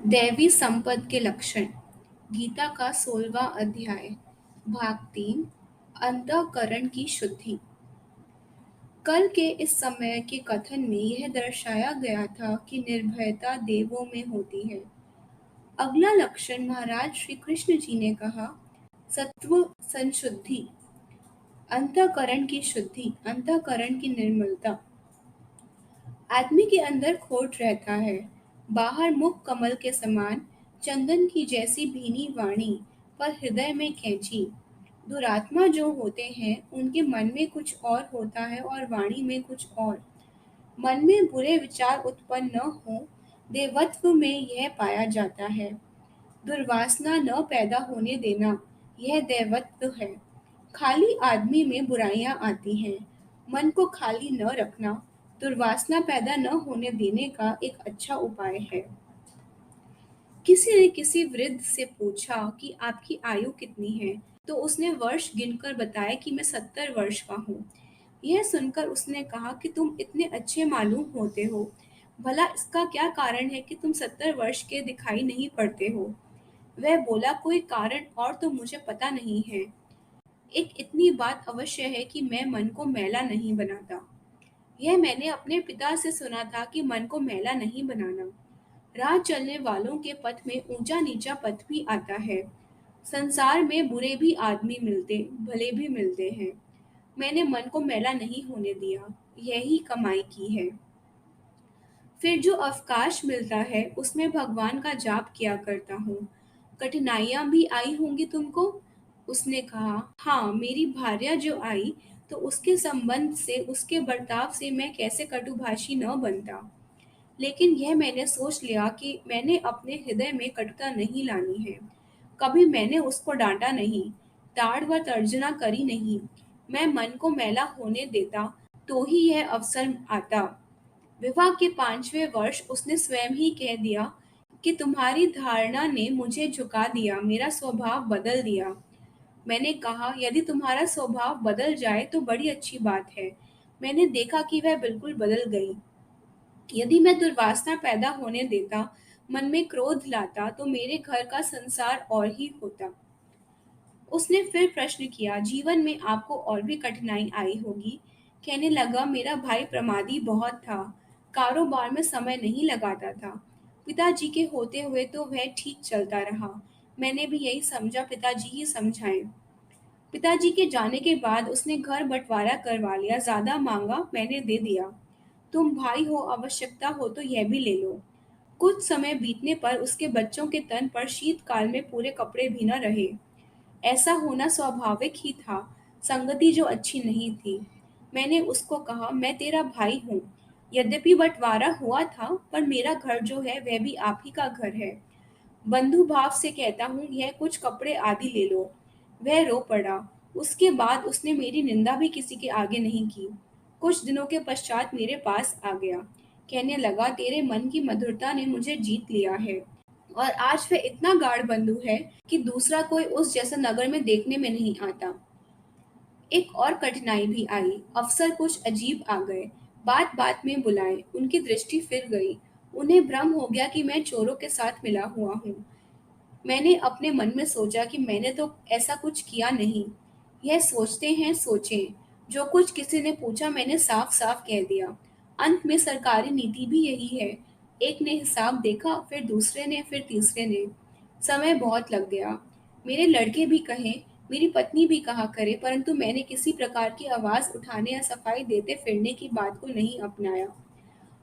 दैवी संपद के लक्षण। गीता का 16वां अध्याय। भाग 3। अंतःकरण की शुद्धि। कल के इस समय के कथन में यह दर्शाया गया था कि निर्भयता देवों में होती है। अगला लक्षण महाराज श्री कृष्ण जी ने कहा, सत्व संशुद्धि, अंतःकरण की शुद्धि, अंतःकरण की निर्मलता। आदमी के अंदर खोट रहता है, बाहर मुख कमल के समान, चंदन की जैसी भीनी वाणी, पर हृदय में कैंची। दुरात्मा जो होते हैं उनके मन में कुछ और होता है और वाणी में कुछ और। मन में बुरे विचार उत्पन्न न हो, देवत्व में यह पाया जाता है। दुर्वासना न पैदा होने देना, यह दैवत्व है। खाली आदमी में बुराइयां आती हैं। मन को खाली न रखना, दुर्वासना पैदा न होने देने का एक अच्छा उपाय है। किसी ने किसी वृद्ध से पूछा कि आपकी आयु कितनी है, तो उसने वर्ष गिनकर बताया कि मैं 70 वर्ष का हूँ। यह सुनकर उसने कहा कि तुम इतने अच्छे मालूम होते हो, भला इसका क्या कारण है कि तुम 70 वर्ष के दिखाई नहीं पड़ते हो? वह बोला, कोई कारण और तो मुझे पता नहीं है। एक इतनी बात अवश्य है कि मैं मन को मैला नहीं बनाता। यह मैंने अपने पिता से सुना था कि मन को मैला नहीं बनाना। राह चलने वालों के पथ में ऊंचा नीचा पथ भी आता है। संसार में बुरे भी आदमी मिलते, भले भी मिलते हैं। मैंने मन को मैला नहीं होने दिया, यही कमाई की है। फिर जो अवकाश मिलता है उसमें भगवान का जाप किया करता हूँ। कठिनाइयां भी आई होंगी तुमको? उसने कहा, हाँ, मेरी भार्या जो आई तो उसके संबंध से, उसके बर्ताव से मैं कैसे कटुभाषी न बनता। लेकिन यह मैंने सोच लिया कि मैंने अपने हृदय में कटुता नहीं लानी है। कभी मैंने उसको डांटा नहीं, ताड़ व तर्जना करी नहीं। मैं मन को मैला होने देता तो ही यह अवसर आता। विवाह के 5वें वर्ष उसने स्वयं ही कह दिया कि तुम्हारी धारणा ने मुझे झुका दिया, मेरा स्वभाव बदल दिया। मैंने कहा, यदि तुम्हारा स्वभाव बदल जाए तो बड़ी अच्छी बात है। मैंने देखा कि वह बिल्कुल बदल गई। यदि मैं दुर्वासना पैदा होने देता, मन में क्रोध लाता, तो मेरे घर का संसार और ही होता। उसने फिर प्रश्न किया, जीवन में आपको और भी कठिनाई आई होगी? कहने लगा, मेरा भाई प्रमादी बहुत था, कारोबार में समय नहीं लगाता था। पिताजी के होते हुए तो वह ठीक चलता रहा। मैंने भी यही समझा पिताजी ही समझाएं। पिताजी के जाने के बाद उसने घर बंटवारा करवा लिया, ज्यादा मांगा, मैंने दे दिया। तुम भाई हो, आवश्यकता हो तो यह भी ले लो। कुछ समय बीतने पर उसके बच्चों के तन पर शीतकाल में पूरे कपड़े भी न रहे। ऐसा होना स्वाभाविक ही था, संगति जो अच्छी नहीं थी। मैंने उसको कहा, मैं तेरा भाई हूँ। यद्यपि बंटवारा हुआ था, पर मेरा घर जो है वह भी आप ही का घर है। बंधु भाव से कहता हूँ, यह कुछ कपड़े आदि ले लो। वह रो पड़ा। उसके बाद उसने मेरी निंदा भी किसी के आगे नहीं की। कुछ दिनों के पश्चात मेरे पास आ गया। कहने लगा, तेरे मन की मधुरता ने मुझे जीत लिया है और आज वह इतना गाढ़ बंधु है कि दूसरा कोई उस जैसा नगर में देखने में नहीं आता। एक और कठिनाई भी आई। अफसर कुछ अजीब आ गए, बात बात में बुलाए। उनकी दृष्टि फिर गई। उन्हें भ्रम हो गया कि मैं चोरों के साथ मिला हुआ हूँ। मैंने अपने मन में सोचा कि मैंने तो ऐसा कुछ किया नहीं। यह सोचते हैं सोचें। जो कुछ किसी ने पूछा मैंने साफ साफ कह दिया। अंत में सरकारी नीति भी यही है। एक ने हिसाब देखा, फिर दूसरे ने, फिर तीसरे ने। समय बहुत लग गया। मेरे लड़के भी कहें, मेरी पत्नी भी कहा करे, परंतु मैंने किसी प्रकार की आवाज उठाने या सफाई देते फिरने की बात को नहीं अपनाया।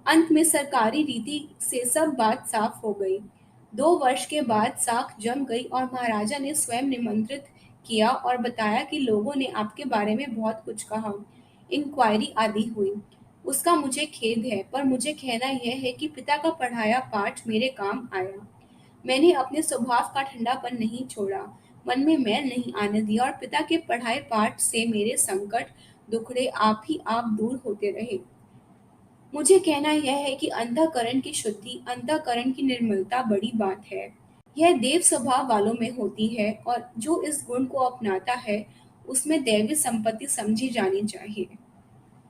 अंत में सरकारी रीति से सब बात साफ हो गई। 2 वर्ष के बाद साख जम गई और महाराजा ने स्वयं निमंत्रित किया और बताया कि लोगों ने आपके बारे में बहुत कुछ कहा। इंक्वायरी आदि हुई। उसका मुझे खेद है, पर मुझे कहना यह है कि पिता का पढ़ाया पाठ मेरे काम आया। मैंने अपने स्वभाव का ठंडापन नहीं छोड़ा, मन में मैल नहीं आने दिया और पिता के पढ़ाए पाठ से मेरे संकट दुखड़े आप ही आप दूर होते रहे। मुझे कहना यह है कि अंतःकरण की शुद्धि, अंतःकरण की निर्मलता बड़ी बात है। यह देव स्वभाव वालों में होती है और जो इस गुण को अपनाता है उसमें दैवी संपत्ति समझी जानी चाहिए।